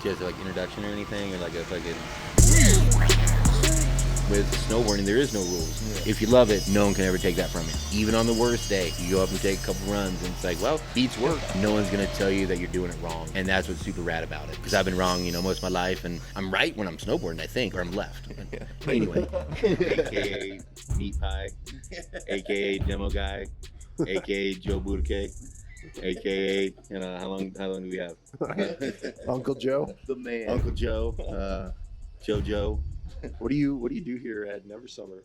Just like introduction or anything, or like a fucking. With snowboarding, there is no rules. Yeah. If you love it, no one can ever take that from you. Even on the worst day, you go up and take a couple runs, and it's like, well, beats work. No one's gonna tell you that you're doing it wrong, and that's what's super rad about it. Because I've been wrong, most of my life, and I'm right when I'm snowboarding, I think, or I'm left. Anyway, AKA Meat Pie, AKA Demo Guy, AKA Joe Budake, AKA how long do we have? Uncle Joe, the man. Uncle Joe, Joe. What do you do here at Never Summer?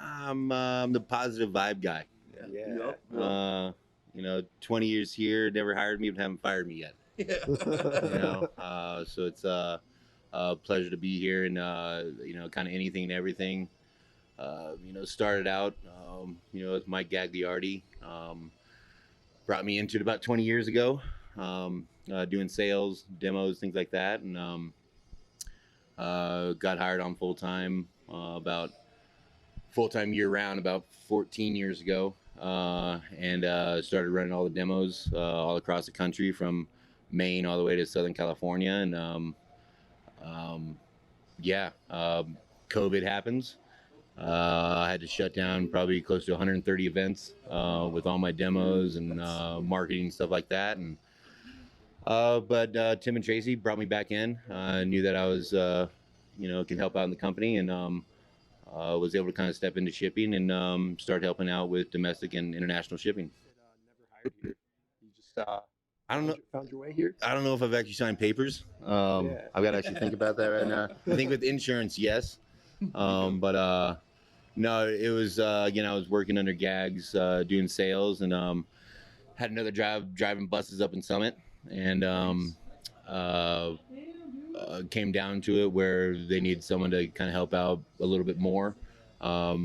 I'm the positive vibe guy. Yeah. 20 years here, never hired me, but haven't fired me yet. So it's a pleasure to be here, and kind of anything and everything. Started out, with Mike Gagliardi. Brought me into it about 20 years ago, doing sales, demos, things like that, and got hired on full-time year-round about 14 years ago, and started running all the demos all across the country from Maine all the way to Southern California. And COVID happens. I had to shut down probably close to 130 events with all my demos and marketing and stuff like that. And but Tim and Tracy brought me back in. Knew that I was, can help out in the company, and was able to kind of step into shipping and start helping out with domestic and international shipping. Never hired you. You just I don't know. Found your way here. I don't know if I've actually signed papers. I've got to actually think about that right now. I think with insurance, yes. But no, it was again, I was working under Gags, doing sales, and had another driving buses up in Summit, and came down to it where they needed someone to kind of help out a little bit more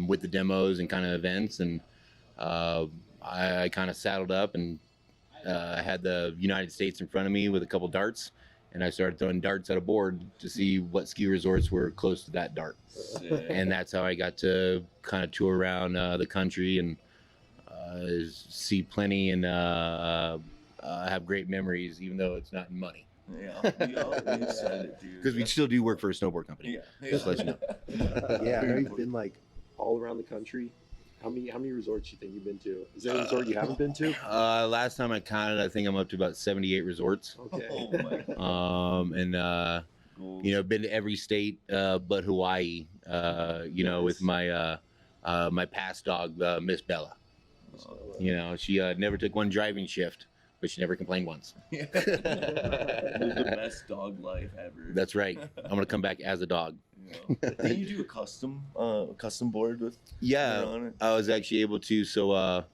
with the demos and kind of events, and I kind of saddled up and had the United States in front of me with a couple darts, and I started throwing darts at a board to see what ski resorts were close to that dart. And that's how I got to kind of tour around the country and see plenty and have great memories, even though it's not in money. Yeah, we always said it, dude. Because we still do work for a snowboard company. Yeah. Just to let you know. Yeah, I know you've been like all around the country. How many resorts do you think you've been to? Is there a resort you haven't been to? Last time I counted, I think I'm up to about 78 resorts. Okay. Oh my. And been to every state but Hawaii. Nice. With my my past dog, Miss Bella. She never took one driving shift, but she never complained once. Live the best dog life ever. That's right. I'm gonna come back as a dog. Didn't you do a custom board with? Yeah, on it? I was actually able to. So,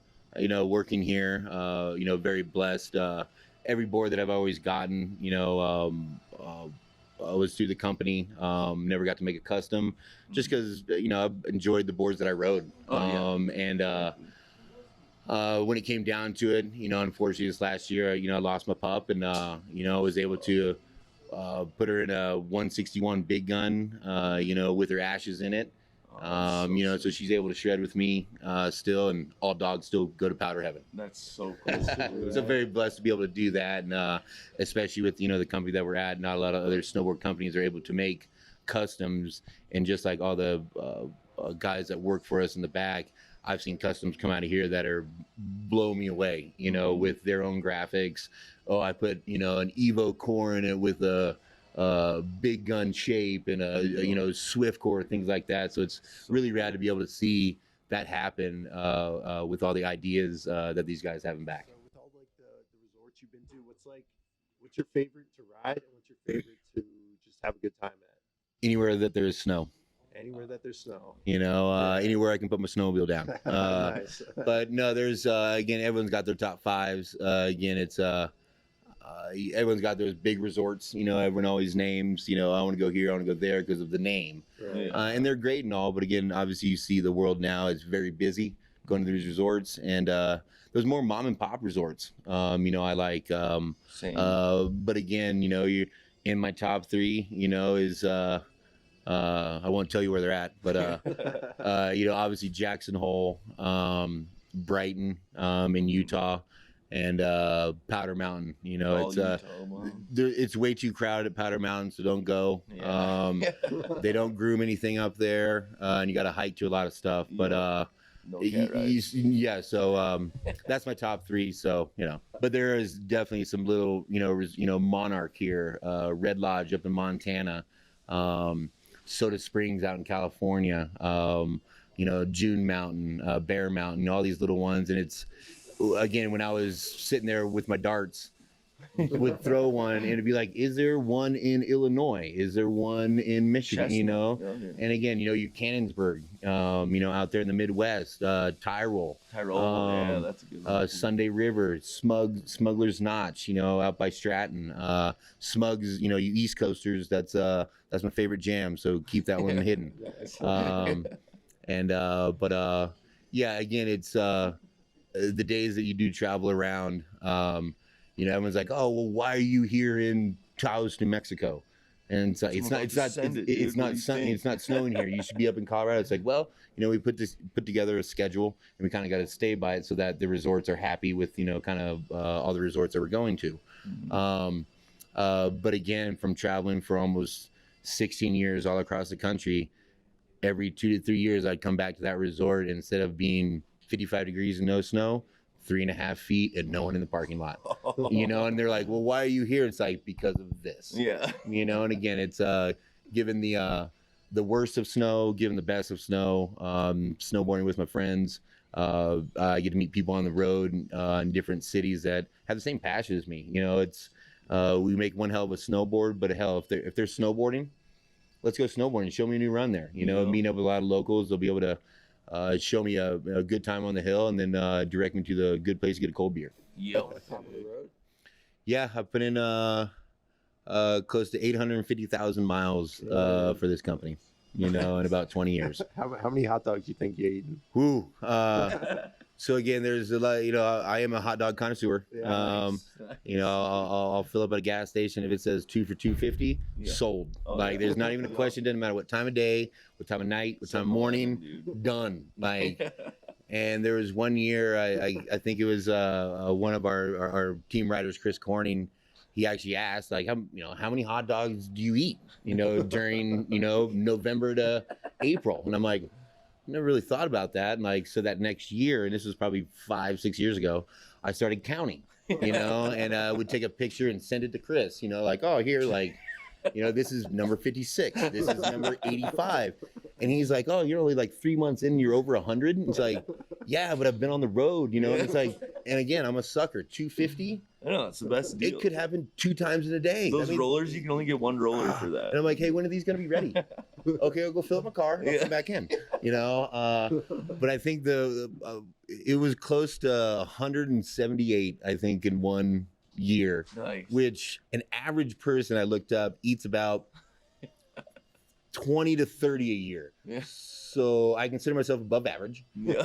working here, very blessed. Every board that I've always gotten, was through the company. Never got to make a custom, just because I've enjoyed the boards that I rode. When it came down to it, unfortunately this last year, I lost my pup, and I was able to put her in a 161 big gun, with her ashes in it. So she's able to shred with me still, and all dogs still go to powder heaven. That's so cool. So I'm very blessed to be able to do that, and especially with the company that we're at, not a lot of other snowboard companies are able to make customs, and just like all the guys that work for us in the back, I've seen customs come out of here that are blow me away, with their own graphics. Oh, I put an Evo core in it with a big gun shape and a Swift core, things like that. So it's really rad to be able to see that happen with all the ideas that these guys have in back. So with all like the resorts you've been to, what's your favorite to ride, and what's your favorite to just have a good time at? Anywhere that there is snow. Anywhere that there's snow. Anywhere I can put my snowmobile down. Nice. But no, there's again, everyone's got their top fives. Again, it's everyone's got those big resorts. Everyone always names. I want to go here, I want to go there because of the name. Right. And they're great and all, but again, obviously you see the world now is very busy going to these resorts, and there's more mom and pop resorts. I like. Same. But again, you're in my top three. Is I won't tell you where they're at, but obviously Jackson Hole, Brighton in Utah, and Powder Mountain. You know, Oh, it's Utah, man. it's way too crowded at Powder Mountain, so don't go. Yeah. They don't groom anything up there, and you got to hike to a lot of stuff. But No cat rides. yeah, so that's my top three. So but there is definitely some little Monarch here, Red Lodge up in Montana, Soda Springs out in California, June Mountain, Bear Mountain, all these little ones. And it's, again, when I was sitting there with my darts, would throw one and it'd be like, is there one in Illinois? Is there one in Michigan? Chestnut. Yeah. And again, you Cannonsburg, out there in the Midwest, Tyrol, Yeah, that's a good one. Sunday River, Smuggler's Notch, out by Stratton, Smugs, you East Coasters. That's my favorite jam. So keep that one hidden. Yeah, again, it's the days that you do travel around. Everyone's like, oh, well, why are you here in Taos, New Mexico? And it's not snowing here. You should be up in Colorado. It's like, well, we put together a schedule, and we kind of got to stay by it so that the resorts are happy with all the resorts that we're going to. But again, from traveling for almost 16 years all across the country, every 2 to 3 years I'd come back to that resort, and instead of being 55 degrees and no snow, 3.5 feet and no one in the parking lot. And they're like, well, why are you here? It's like, because of this. Yeah. And again, it's given the worst of snow, given the best of snow, snowboarding with my friends. I get to meet people on the road in different cities that have the same passion as me. It's we make one hell of a snowboard, but hell, if they're snowboarding, let's go snowboarding. Show me a new run there. Meeting up with a lot of locals, they'll be able to show me a good time on the hill, and then direct me to the good place to get a cold beer. Yep. Yeah, I've put in close to 850,000 miles for this company, in about 20 years. How many hot dogs do you think you eaten? Woo. So again, there's a lot. I am a hot dog connoisseur. Yeah, Nice. I'll fill up at a gas station if it says 2 for $2.50. Yeah. Sold. Oh, Like, yeah. there's not even a question. Doesn't matter what time of day, what time of night, what time of morning. Dude. Done. Like, and there was one year, I think it was one of our team riders, Chris Corning. He actually asked, like, how many hot dogs do you eat? During November to April, and I'm like, never really thought about that. And like, so that next year, and this was probably 5-6 years ago, I started counting, and would take a picture and send it to Chris, like, oh, here, like, this is number 56, this is number 85. And he's like, oh, you're only like 3 months in, you're over 100. And it's like, yeah, but I've been on the road, and it's like, and again, I'm a sucker. 250. I know, it's the best deal. It could happen 2 times in a day. Those rollers, you can only get one roller for that. And I'm like, hey, when are these going to be ready? Okay, I'll go fill up my car. I'll come back in. But I think it was close to 178, I think, in 1 year. Nice. Which an average person I looked up eats about 20 to 30 a year. Yeah. So I consider myself above average. Yeah.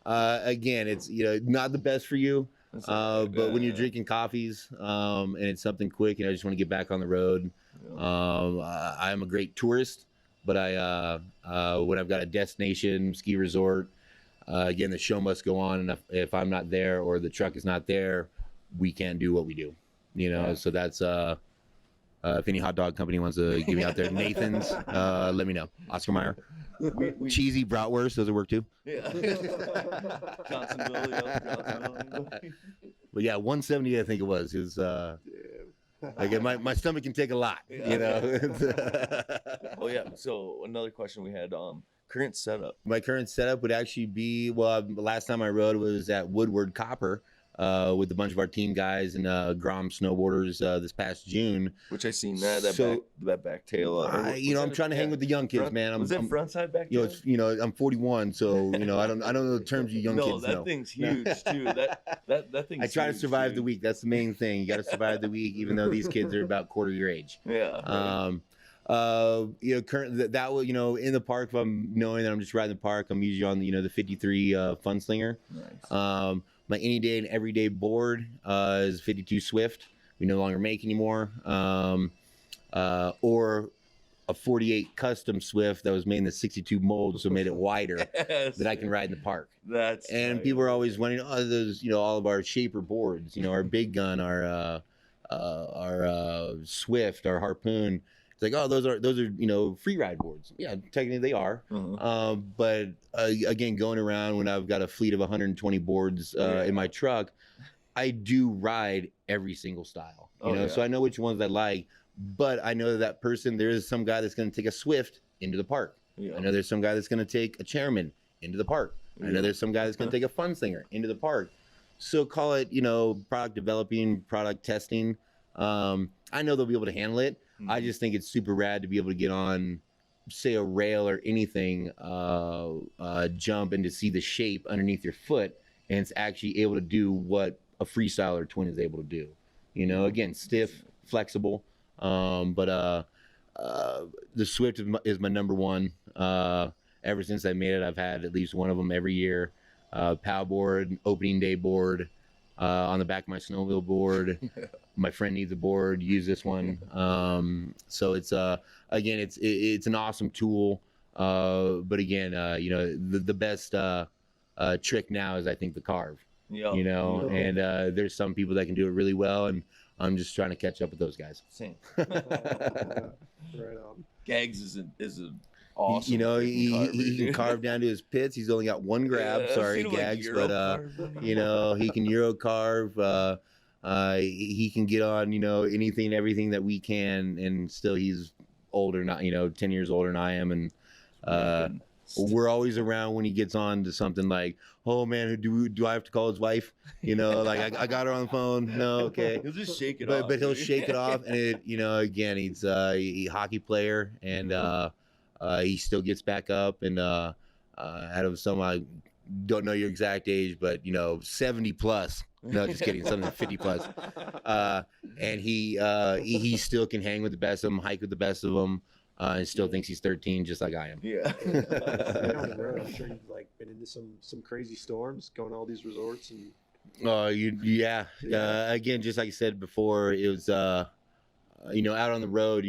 Again, it's not the best for you. But when you're drinking coffees, and it's something quick, and I just want to get back on the road. I am a great tourist, but when I've got a destination ski resort, again, the show must go on, and if I'm not there or the truck is not there, we can't do what we do. So that's if any hot dog company wants to give me out there, Nathan's, let me know. Oscar Mayer. Cheesy bratwurst, does it work too? Yeah. Johnsonville, Johnsonville. But yeah, 170, I think it was. Is like my stomach can take a lot, Oh yeah. So another question we had, current setup. My current setup would actually be, the last time I rode was at Woodward Copper with a bunch of our team guys and Grom snowboarders this past June. Which I seen So- that back tail. I'm trying to hang with the young kids, man. Was it front side back tail? I'm 41, so I don't know the terms you young kids know. That thing's huge too. That thing's I try to huge, survive dude. the week. That's the main thing. You got to survive the week, even though these kids are about quarter your age. Yeah. Current that will in the park, if I'm knowing that I'm just riding the park, I'm usually on the 53 Funslinger. Nice. My any day and everyday board is 52 Swift. We no longer make anymore. Or a 48 custom Swift that was made in the 62 mold, so made it wider that I can ride in the park. And tight. people are always wondering, oh, those, all of our shaper boards, our Big Gun, our Swift, our Harpoon. It's like, oh, those are free ride boards. Yeah, technically they are. But again, going around when I've got a fleet of 120 boards in my truck, I do ride every single style. So I know which ones I like. But I know that person, there is some guy that's going to take a Swift into the park. I know there's some guy that's going to take a Chairman into the park. I know there's some guy that's going to take a Fun Slinger into the park. So call it, product developing, product testing. I know they'll be able to handle it. I just think it's super rad to be able to get on, say, a rail or anything, jump and to see the shape underneath your foot. And it's actually able to do what a freestyler twin is able to do. Again, stiff, flexible. But the Swift is my number one. Ever since I made it, I've had at least one of them every year. POW board, opening day board, on the back of my snowmobile board. My friend needs a board, use this one. So it's again, it's an awesome tool. But again, the best trick now is, I think, the carve. And there's some people that can do it really well, and I'm just trying to catch up with those guys. Same. Right on. Gags is an awesome. He can carve down to his pits. He's only got one grab. Sorry, Gags, but he can Euro carve. He can get on anything, everything that we can, and still he's older, not 10 years older than I am, and we're always around when he gets on to something like, oh man, do I have to call his wife? Like I got her on the phone. No, okay. He'll just shake it off. But he'll shake it off, and again, he's a hockey player, and he still gets back up, and out of some, I don't know your exact age, but 70 plus. No, just kidding. Something 50 plus. And he still can hang with the best of them, hike with the best of them. And still thinks he's 13, just like I am. Yeah. I'm sure you've been into some crazy storms, going to all these resorts and. Again, just like I said before, it was out on the road.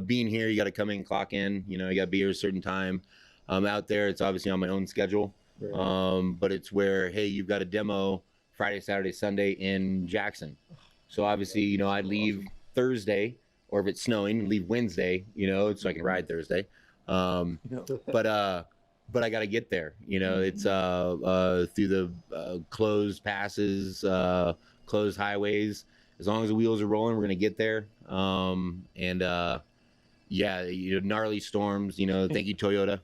Being here, you got to come in, clock in. You got to be here at a certain time. Out there, it's obviously on my own schedule. Right. But it's where, hey, you've got a demo Friday, Saturday, Sunday in Jackson. So obviously, I'd leave Thursday. Or if it's snowing, leave Wednesday, so I can ride Thursday. But I got to get there. It's through the closed passes, closed highways. As long as the wheels are rolling, we're gonna get there. Gnarly storms. Thank you, Toyota,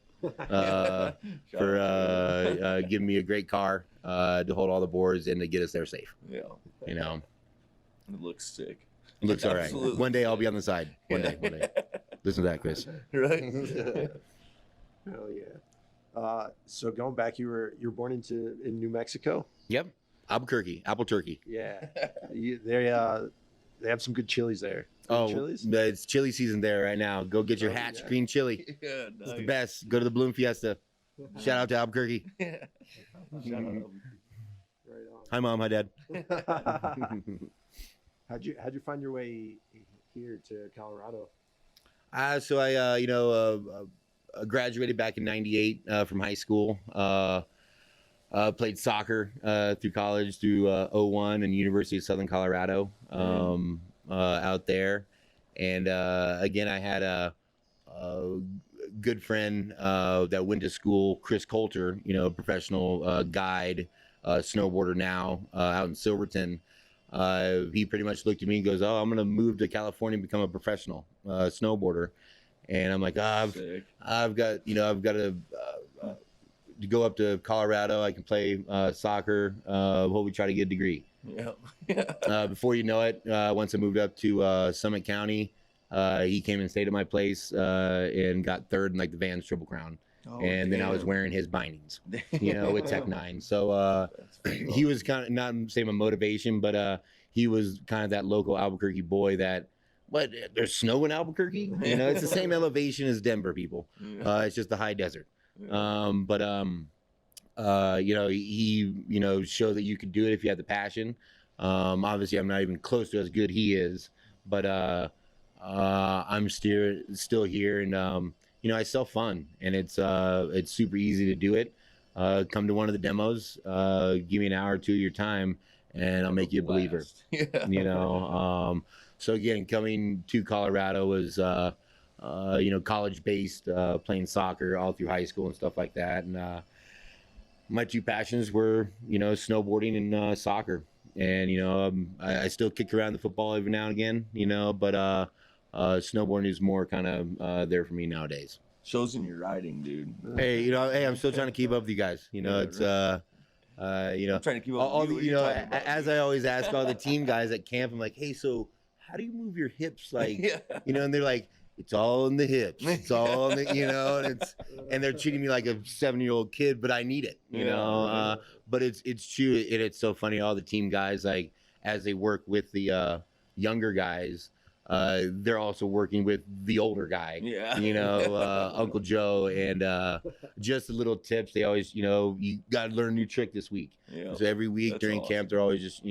for giving me a great car to hold all the boards and to get us there safe. Yeah. It looks sick. It looks all right. One day I'll be on the side. One day. Listen to that, Chris. Right. Hell yeah. So going back, you were born in New Mexico? Yep. Albuquerque, Apple Turkey. Yeah. They have some good chilies there. Chilies? It's chili season there right now. Go get your Hatch green chili. Yeah, nice. It's the best. Go to the Bloom Fiesta. Shout out to Albuquerque. Shout out. Right on. Hi, Mom. Hi, Dad. How'd you find your way here to Colorado? So I graduated back in '98 from high school. Played soccer through college through 01 and University of Southern Colorado out there. And again, I had a good friend that went to school, Chris Coulter, professional guide, snowboarder now out in Silverton. He pretty much looked at me and goes, "Oh, I'm going to move to California and become a professional snowboarder." And I'm like, I've got to go up to Colorado. I can play soccer. Hopefully try to get a degree. Yeah. Before you know it, once I moved up to Summit County, he came and stayed at my place and got third in the Vans Triple Crown. Then I was wearing his bindings, with Tech 9. So he was kind of, not saying a motivation, but he was kind of that local Albuquerque boy that, what, there's snow in Albuquerque? It's the same elevation as Denver, people. It's just the high desert. He showed that you could do it if you had the passion. Obviously, I'm not even close to as good he is, but I'm still here, and I sell fun, and it's super easy to do it. Come to one of the demos, give me an hour or two of your time, and I'll make you a believer. Yeah. So again, coming to Colorado was college based, playing soccer all through high school and stuff like that, and my two passions were snowboarding and soccer. And I still kick around the football every now and again, but snowboarding is more kind of there for me nowadays. Shows in your riding, dude. Hey, I'm still trying to keep up with you guys. It's I'm trying to keep up all with the, you. What are you talking about, as dude? I always ask all the team guys at camp, I'm like, hey, so how do you move your hips? Like, Yeah. and they're like, it's all in the hips. It's all in the, and they're treating me like a 7-year-old kid, but I need it, but it's true. And it's so funny. All the team guys, like, as they work with the younger guys, they're also working with the older guy, Yeah. Uncle Joe, and just the little tips. They always, you got to learn a new trick this week. Yeah. So every week That's during awesome. camp, they're always just,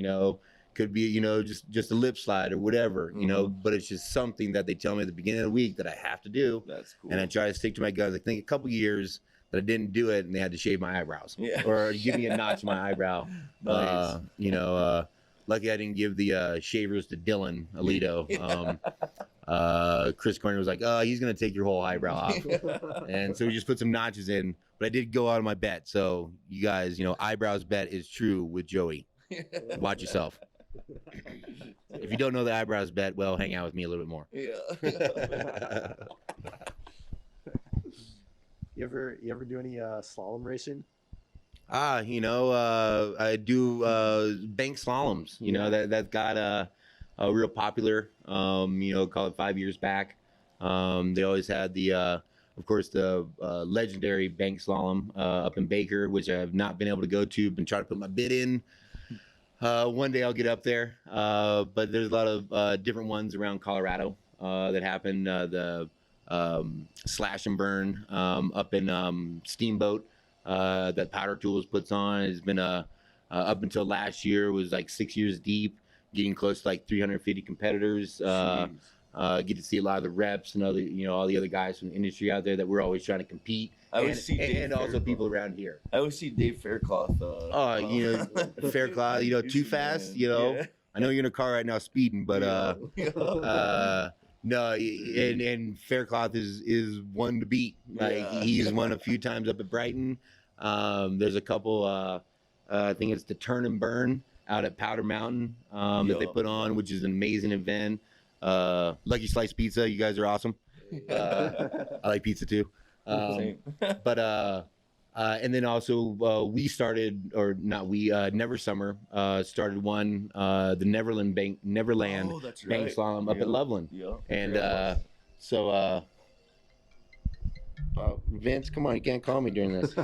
could be, just a lip slide or whatever, but it's just something that they tell me at the beginning of the week that I have to do. That's cool. And I try to stick to my guns. I think a couple years that I didn't do it, and they had to shave my eyebrows, Yeah. or give me a notch in my eyebrow. Nice. Lucky I didn't give the shavers to Dylan Alito. Chris Corner was like, "Oh, he's gonna take your whole eyebrow off," and so we just put some notches in. But I did go out on my bet, so you guys, eyebrows bet is true with Joey. Watch yourself. If you don't know the eyebrows bet, well, hang out with me a little bit more. Yeah. You ever do any slalom racing? I do bank slaloms. That got a real popular. Call it 5 years back. They always had the, of course, the legendary bank slalom up in Baker, which I have not been able to go to. Been trying to put my bid in. One day I'll get up there. But there's a lot of different ones around Colorado that happen. The slash and burn up in Steamboat that Powder Tools puts on has been up until last year was like 6 years deep, getting close to like 350 competitors. Get to see a lot of the reps and other all the other guys from the industry out there that we're always trying to compete. I always see Dave and also Faircloth. people around here. I always see Dave Faircloth. Faircloth, too fast. Yeah. I know you're in a car right now speeding, but no, and Faircloth is one to beat. Like Yeah. he's won a few times up at Brighton. There's a couple. I think it's the Turn and Burn out at Powder Mountain that they put on, which is an amazing event. Lucky Slice Pizza, you guys are awesome. I like pizza too. Same. But and then also we started, or not we, Never Summer started one, the Neverland Bank Oh, that's Bank right. Slalom up at Loveland. Yeah. And so Vince, come on, you can't call me during this.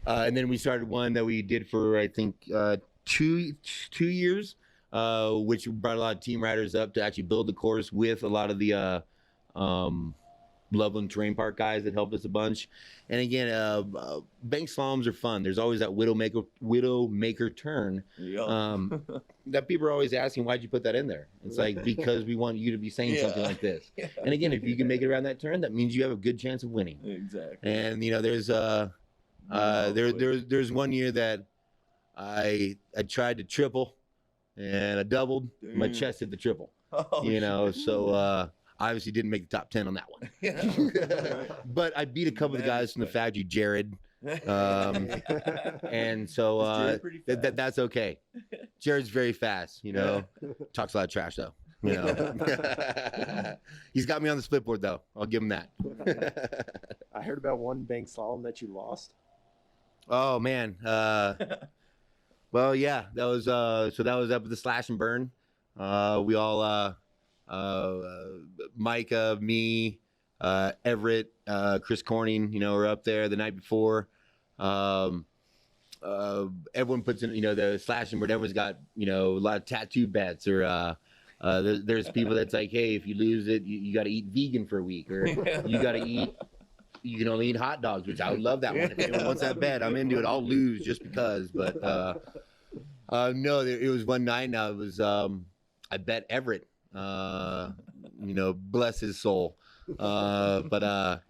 And then we started one that we did for I think 2 years, which brought a lot of team riders up to actually build the course with a lot of the Loveland Terrain Park guys that helped us a bunch. And again, bank slaloms are fun. There's always that Widowmaker turn Yeah. that people are always asking, why'd you put that in there? It's like, because we want you to be saying something like this. Yeah. And again, if you can make it around that turn, that means you have a good chance of winning. Exactly. And there's 1 year that I tried to triple and I doubled. My Dude. chest hit the triple. Oh, So obviously didn't make the top 10 on that one. Yeah. But I beat a couple of the guys from the factory, Jared. And so Is Jared pretty fast? that's okay. Jared's very fast, talks a lot of trash though. He's got me on the split board though. I'll give him that. I heard about one bank slalom that you lost. Oh man. Well, yeah, that was that was up at the Slash and Burn. We all Micah, me, Everett, Chris Corning, were up there the night before. Everyone puts in, the Slash and Burn. Everyone's got, a lot of tattoo bets, or there's people that's like, hey, if you lose it, you got to eat vegan for a week, or you got to eat. You can only eat hot dogs, which I would love that one. If anyone wants that bet, I'm into it. I'll lose just because. But No, it was one night, and I was I bet Everett, bless his soul, but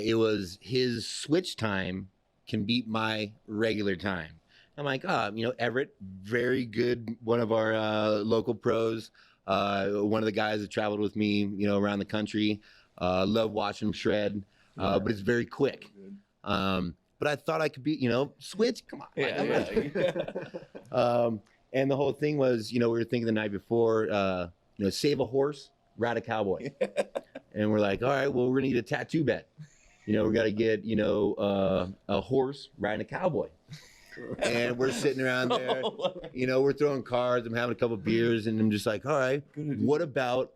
it was his switch time can beat my regular time. I'm like, Everett, very good, one of our local pros, one of the guys that traveled with me, around the country. Love watching him shred, but it's very quick. But I thought I could be, switch. Come on. And the whole thing was, we were thinking the night before, save a horse, ride a cowboy. And we're like, all right, well, we're gonna need a tattoo bet. We got to get, a horse riding a cowboy. And we're sitting around there, we're throwing cards. I'm having a couple beers, and I'm just like, all right, what about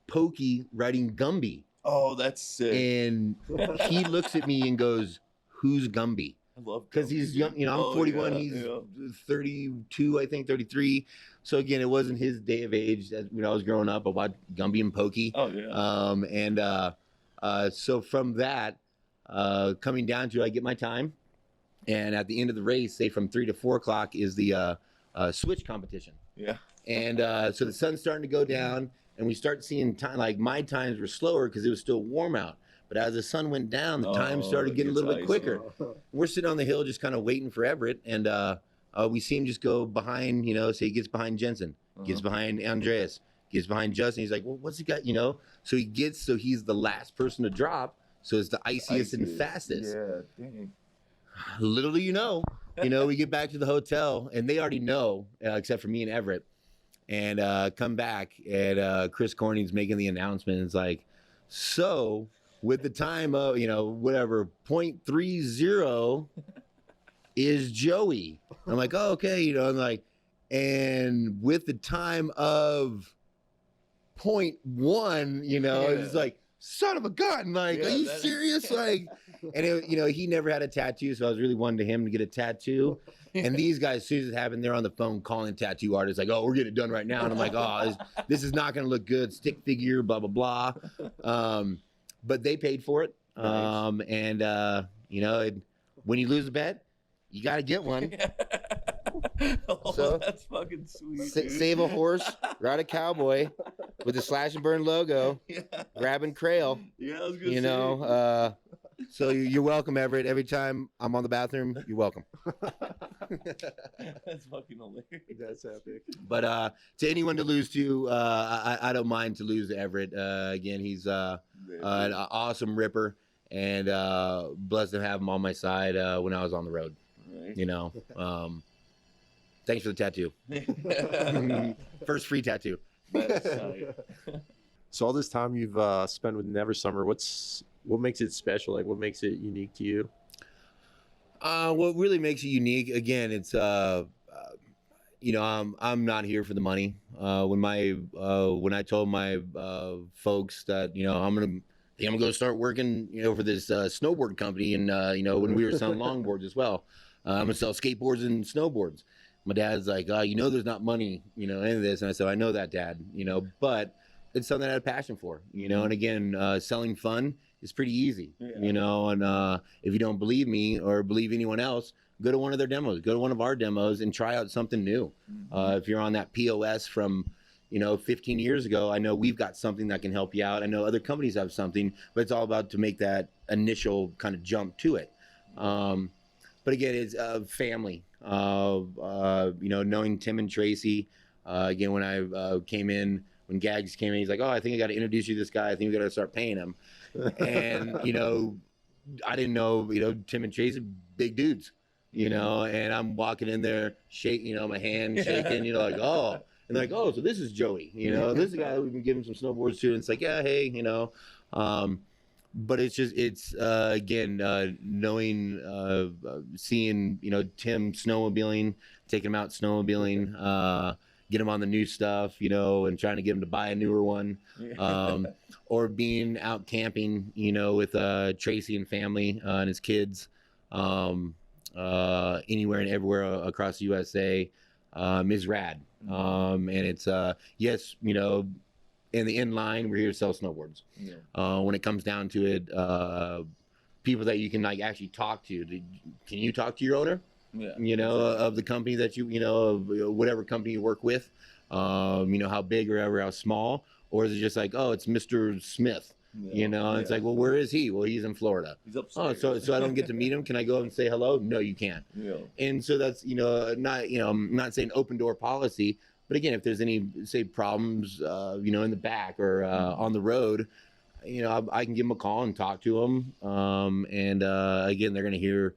Pokey riding Gumby? Oh, that's sick. And he looks at me and goes, who's Gumby? I love because he's young. I'm 41. He's 32, I think, 33. So again, it wasn't his day of age when I was growing up. I watched Gumby and Pokey. Oh yeah. So from that, coming down to, I get my time, and at the end of the race, say from 3 to 4 o'clock, is the switch competition. Yeah. And so the sun's starting to go down, and we start seeing time. Like my times were slower because it was still warm out. But as the sun went down, the time started getting a little bit quicker. We're sitting on the hill just kind of waiting for Everett, and we see him just go behind, so he gets behind Jensen, gets behind Andreas, gets behind Justin. He's like, well, what's he got, So he's the last person to drop, so it's the iciest and fastest. Yeah, dang. Little do you know, we get back to the hotel, and they already know, except for me and Everett, and come back, and Chris Corning's making the announcement. It's like, so with the time of, whatever, 0.30 is Joey. I'm like, oh, okay, I'm like, and with the time of 0.1, it's like, son of a gun, like, are you serious? Like, and he never had a tattoo, so I was really wanting him to get a tattoo. And these guys, as soon as it happened, they're on the phone calling tattoo artists, like, oh, we're getting it done right now. And I'm like, oh, this is not going to look good. Stick figure, blah, blah, blah. But they paid for it. Nice. When you lose a bet, you got to get one. So that's fucking sweet. Save a horse, ride a cowboy with the Slash and Burn logo, grabbing Crail. Yeah, I was gonna say. So you're welcome, Everett. Every time I'm on the bathroom, you're welcome. That's fucking hilarious. That's epic. But to anyone to lose to, I don't mind to lose to Everett. Again, he's an awesome ripper, and blessed to have him on my side when I was on the road. Right. Thanks for the tattoo. First free tattoo. That's tight. So all this time you've spent with Never Summer, what makes it special? Like, what makes it unique to you? What really makes it unique, again, it's I'm not here for the money. When I told my folks that I'm gonna go start working for this snowboard company, and when we were selling longboards as well, I'm gonna sell skateboards and snowboards. My dad's like, there's not money in this, and I said, I know that, Dad, but it's something I had a passion for, and again, selling fun is pretty easy, and if you don't believe me or believe anyone else, go to one of their demos, go to one of our demos and try out something new. If you're on that POS from 15 years ago, I know we've got something that can help you out. I know other companies have something, but it's all about to make that initial kind of jump to it. But again, it's family, knowing Tim and Tracy. Again, when I came in, when Gags came in, he's like, oh, I think I got to introduce you to this guy. I think we got to start paying him. And, I didn't know, Tim and Tracy, big dudes, and I'm walking in there, shaking, my hand shaking, like, oh, and they're like, oh, so this is Joey, this is the guy that we've been giving some snowboards to. And it's like, yeah, hey, but it's again, knowing, seeing, Tim snowmobiling, taking him out snowmobiling, get him on the new stuff, and trying to get him to buy a newer one, or being out camping, with Tracy and family and his kids, anywhere and everywhere across the USA, is rad. And it's yes, in the inline, we're here to sell snowboards. When it comes down to it, people that you can actually talk to. Can you talk to your owner? you know, of the company that you know, of whatever company you work with, you know, how big or ever, how small, or is it just like, oh, it's Mr. Smith, you know, and it's like, well, where is he? Well, he's in Florida. He's Oh, upstairs. so I don't get to meet him. Can I go up and say hello? No, you can't. Yeah. And so that's, you know, I'm not saying open door policy, but again, if there's any, say, problems, you know, in the back or on the road, you know, I can give them a call and talk to them. And again, they're going to hear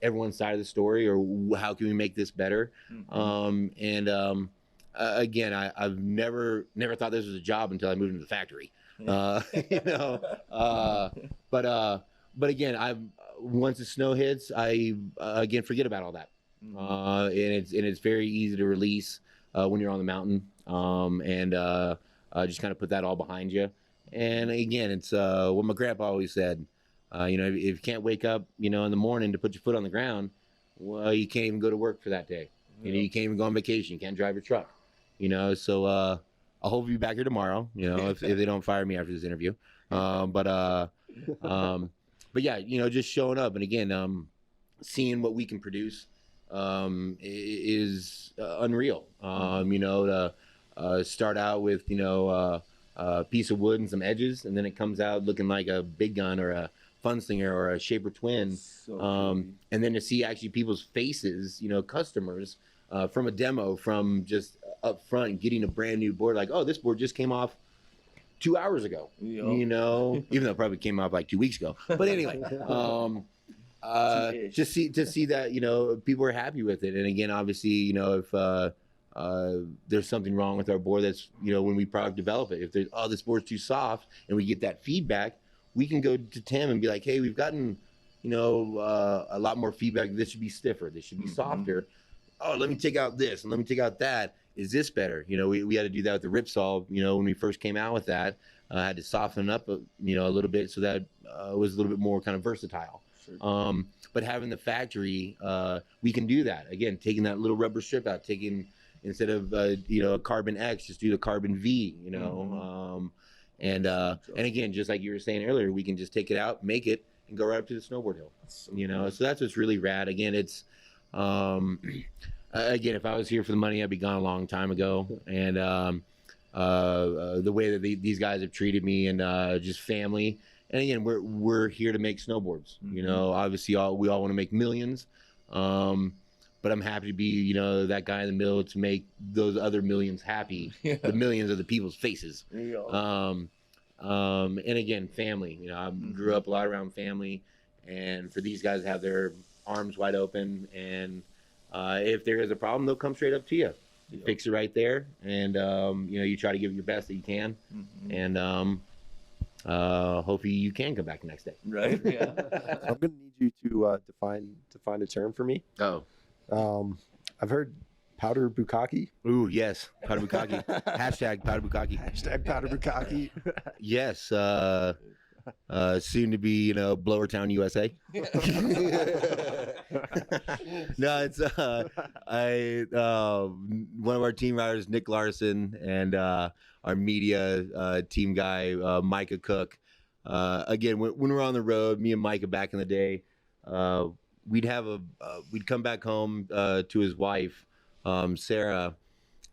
everyone's side of the story, or how can we make this better. Again, I've never thought this was a job until I moved into the factory. You know, but again, once the snow hits, I again forget about all that. And it's very easy to release when you're on the mountain, and just kind of put that all behind you. And again, it's what my grandpa always said. You know, if you can't wake up, you know, in the morning to put your foot on the ground, well, you can't even go to work for that day. You know, you can't even go on vacation. You can't drive your truck. You know, so I'll hope to be back here tomorrow. You know, if they don't fire me after this interview. But yeah, you know, just showing up and again, seeing what we can produce is unreal. You know, to start out with, you know, a piece of wood and some edges, and then it comes out looking like a big gun or a fun slinger or a shaper twin. And then to see actually people's faces, you know, customers from a demo, from just up front getting a brand new board, like, oh, this board just came off 2 hours ago. You know, even though it probably came off like 2 weeks ago. But anyway, to see that, you know, people are happy with it. And again, obviously, you know, if there's something wrong with our board, that's, you know, when we product develop it, if there's, oh, this board's too soft, and we get that feedback, we can go to Tim and be like, hey, we've gotten, you know, a lot more feedback. This should be stiffer. This should be softer. Oh, let me take out this and let me take out that. Is this better? You know, we had to do that with the Ripsaw, you know, when we first came out with that. I had to soften it up, you know, a little bit so that it was a little bit more kind of versatile. Sure. But having the factory, we can do that. Again, taking that little rubber strip out, instead of, you know, a carbon X, just do the carbon V, you know. And again, just like you were saying earlier, we can just take it out, make it, and go right up to the snowboard hill. You know, so that's what's really rad. Again, it's again, if I was here for the money, I'd be gone a long time ago. And the way that these guys have treated me, and just family. And again, we're here to make snowboards. You know, obviously, we all want to make millions. But I'm happy to be, you know, that guy in the middle to make those other millions happy, the millions of the people's faces. And again, family. You know, I grew up a lot around family, and for these guys to have their arms wide open, and if there is a problem, they'll come straight up to you. You fix it right there, and you know, you try to give it your best that you can, and hopefully you can come back the next day. Right? Yeah. I'm gonna need you to define a term for me. Oh. I've heard powder bukkake. Ooh, yes, powder bukkake. Hashtag powder bukkake. Hashtag powder bukkake. Yes, soon to be, you know, Blowertown, USA. No, it's one of our team riders, Nick Larson, and our media team guy, Micah Cook. Again, when we were on the road, me and Micah back in the day, we'd come back home to his wife, Sarah,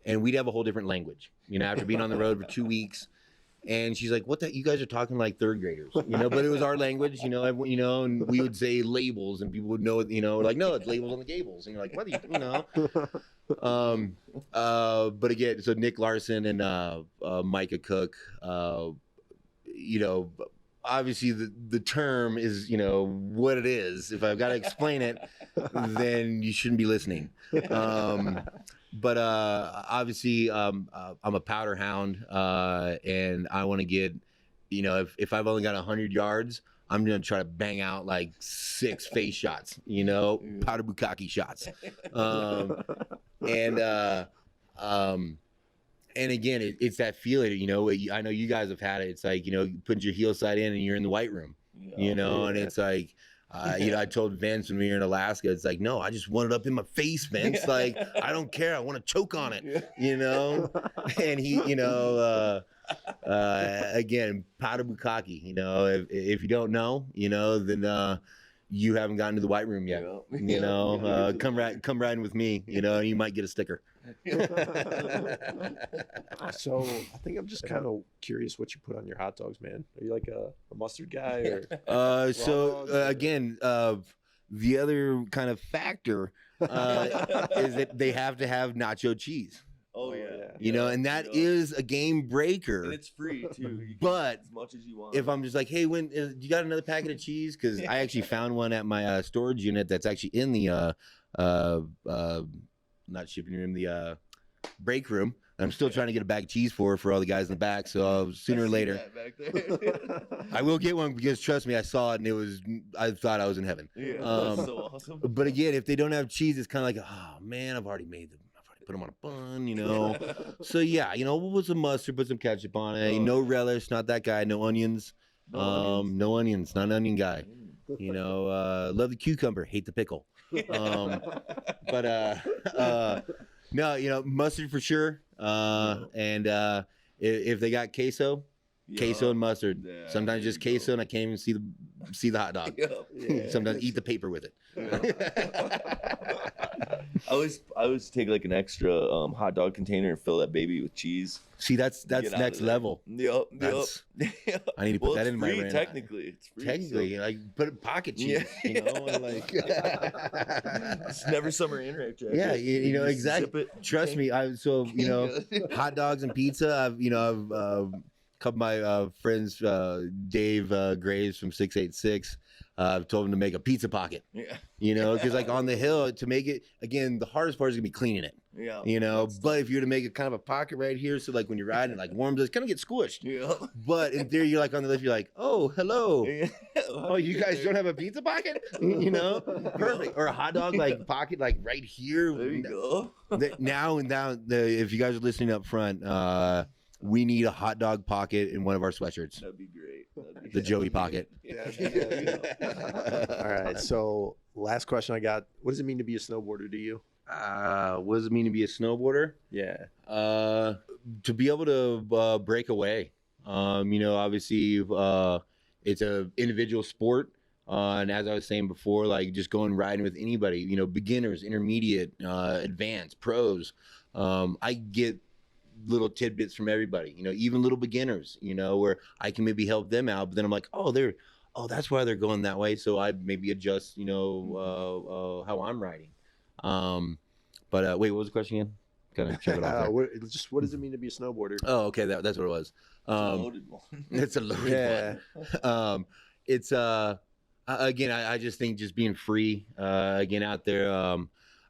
and we'd have a whole different language, you know, after being on the road for 2 weeks. And she's like, what the, you guys are talking like third graders, you know, but it was our language, you know, and we would say labels, and people would know it, you know, like, no, it's labels on the gables. And you're like, what, you know? But again, so Nick Larson and Micah Cook, you know, obviously the term is, you know, what it is. If I've got to explain it, then you shouldn't be listening. But obviously, I'm a powder hound, and I want to get, you know, if I've only got 100 yards, I'm going to try to bang out like 6 face shots, you know, powder bukkake shots. And again, it's that feeling, you know, I know you guys have had it. It's like, you know, you put your heel side in and you're in the white room, you know, and it's like, you know, I told Vince when we were in Alaska, it's like, no, I just want it up in my face, Vince. Like, I don't care. I want to choke on it, you know? And he, you know, again, powder bukkake, you know, if you don't know, you know, then you haven't gotten to the white room yet. Yeah. You know, come riding with me. You know, you might get a sticker. So I think I'm just kind of curious what you put on your hot dogs, man. Are you like a mustard guy or? Again, the other kind of factor is that they have to have nacho cheese. Oh yeah. You know, and that is a game breaker. And it's free too. You can But eat as much as you want. if I'm just like, hey, when you got another packet of cheese? Because I actually found one at my storage unit that's actually in the not shipping room, the break room. I'm still trying to get a bag of cheese for all the guys in the back. So sooner or later, back there. I will get one because trust me, I saw it and I thought I was in heaven. Yeah, that's so awesome. But again, if they don't have cheese, it's kind of like, oh man, I've already put them on a bun, you know. So yeah, you know, we'll put some mustard, put some ketchup on it. No relish, not that guy. No onions. No onions, not an onion guy. You know, love the cucumber, hate the pickle. No, you know, mustard for sure. And if they got queso and mustard. Yeah, sometimes just queso, and I can't even see the hot dog. Yeah. Sometimes eat the paper with it. I always take like an extra hot dog container and fill that baby with cheese. See, that's next level. Yep. I need to put that in free, my brand. Technically, it's free. Technically, like put pocket cheese. You know, and like it's never summer in right, Jack. Yeah, you know exactly. Trust me, you know, hot dogs and pizza. I've couple of my friends, Dave Graves from 686, I've told him to make a pizza pocket. Yeah. You know, because like on the hill, to make it, again, the hardest part is going to be cleaning it. Yeah. You know, but if you were to make a kind of a pocket right here, so like when you're riding, it like warms, it's kind of get squished. Yeah. But in theory, you're like on the lift, you're like, oh, hello. Yeah. Oh, you guys don't have a pizza pocket? You know, perfect. Or a hot dog like pocket, like right here. There you go. Now, if you guys are listening up front, we need a hot dog pocket in one of our sweatshirts. That'd be great. The Joey pocket. Yeah. All right. So last question I got. What does it mean to be a snowboarder to you? What does it mean to be a snowboarder? Yeah. To be able to break away. You know, obviously it's a individual sport. And as I was saying before, like just going riding with anybody, you know, beginners, intermediate, advanced, pros. I get little tidbits from everybody, you know, even little beginners, you know, where I can maybe help them out, but then I'm like, oh, that's why they're going that way. So I maybe adjust, you know, how I'm riding. But wait, what was the question again? Kind of check it off. What does it mean to be a snowboarder? Oh, okay. That's what it was. It's a loaded one. It's a loaded one. It's, again, I just think just being free, again, out there,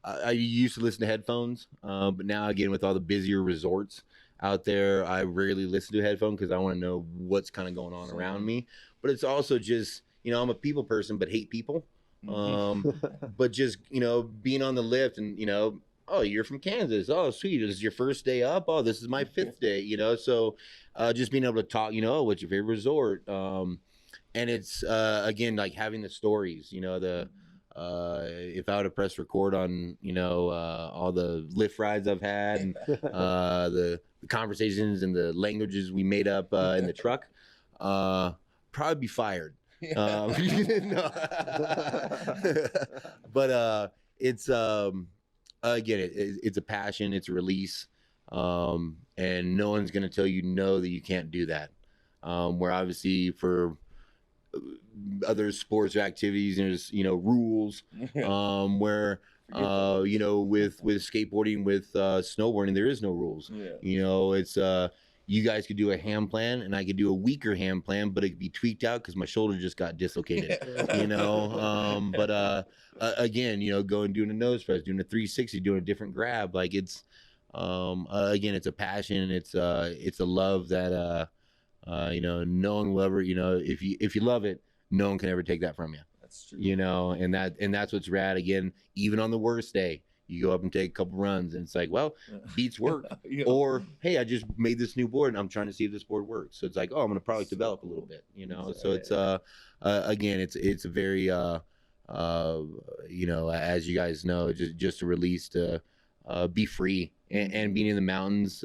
I used to listen to headphones, but now again with all the busier resorts out there, I rarely listen to a headphone because I want to know what's kind of going on around me. But it's also just, you know, I'm a people person but hate people. But just, you know, being on the lift and, you know, oh, you're from Kansas. Oh, sweet. This is your first day up. Oh, this is my 5th day, you know. So just being able to talk, you know, oh, what's your favorite resort? And it's, again, like having the stories, you know, if I would have pressed record on, you know, all the lift rides I've had and the conversations and the languages we made up in the truck, probably be fired. But it's again, it's a passion, it's a release, and no one's gonna tell you no that you can't do that. Where obviously for other sports or activities, there's, you know, rules, where you know, with skateboarding, with snowboarding, there is no rules. You know, it's you guys could do a hand plan and I could do a weaker hand plan, but it could be tweaked out because my shoulder just got dislocated. You know, but again, you know, doing a nose press, doing a 360, doing a different grab, like it's again, it's a passion, it's a love that you know, no one will ever, you know, if you love it, no one can ever take that from you. That's true. You know, and that's what's rad. Again, even on the worst day, you go up and take a couple runs and it's like, well, beats work. Or, hey, I just made this new board and I'm trying to see if this board works. So it's like, oh, I'm going to probably develop a little bit, you know? So it's, again, it's a very, you know, as you guys know, just a release to be free and being in the mountains,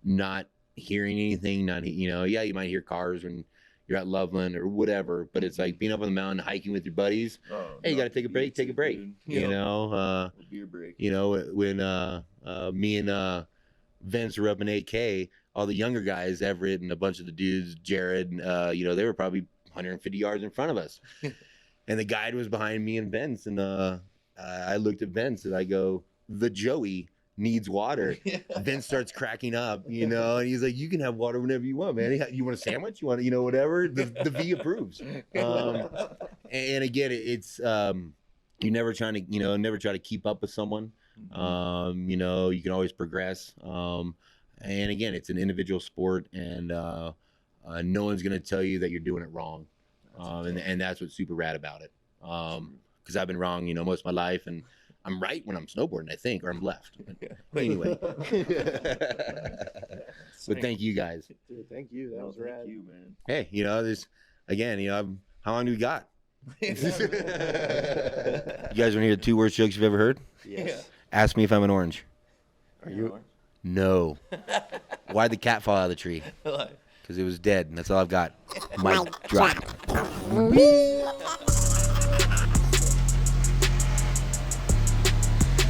not hearing anything, not, you know, yeah, you might hear cars and, you're at Loveland or whatever. But it's like being up on the mountain, hiking with your buddies. Hey, you got to take a break. Take a break. Dude. You know, A beer break. you know, when me and Vince were up in 8K, all the younger guys, Everett and a bunch of the dudes, Jared, you know, they were probably 150 yards in front of us. And the guide was behind me and Vince. And I looked at Vince and I go, the Joey needs water. Vince starts cracking up, you know, and he's like, you can have water whenever you want, man. You want a sandwich? You want, you know, whatever. The V approves. And again, it's you never trying to, you know, never try to keep up with someone. You know, you can always progress. And again, it's an individual sport, and no one's gonna tell you that you're doing it wrong. And that's what's super rad about it. Because I've been wrong, you know, most of my life, and I'm right when I'm snowboarding, I think, or I'm left. But anyway. But thank you guys. Dude, thank you. That was rad. Thank you, man. Hey, you know, this again, you know, how long do we got? You guys want to hear the 2 worst jokes you've ever heard? Yes. Ask me if I'm an orange. Are you? No. Why'd the cat fall out of the tree? Because it was dead, and that's all I've got. Mic drop.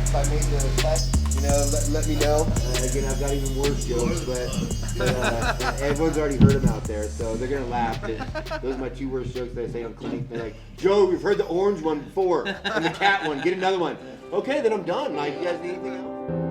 If I made the cut, you know, let me know. Again, I've got even worse jokes, but everyone's already heard them out there, so they're gonna laugh. Those are my 2 worst jokes that I say on clinic. They're like, Joe, we've heard the orange one before, and the cat one. Get another one. Okay, then I'm done. Like, you guys need anything else?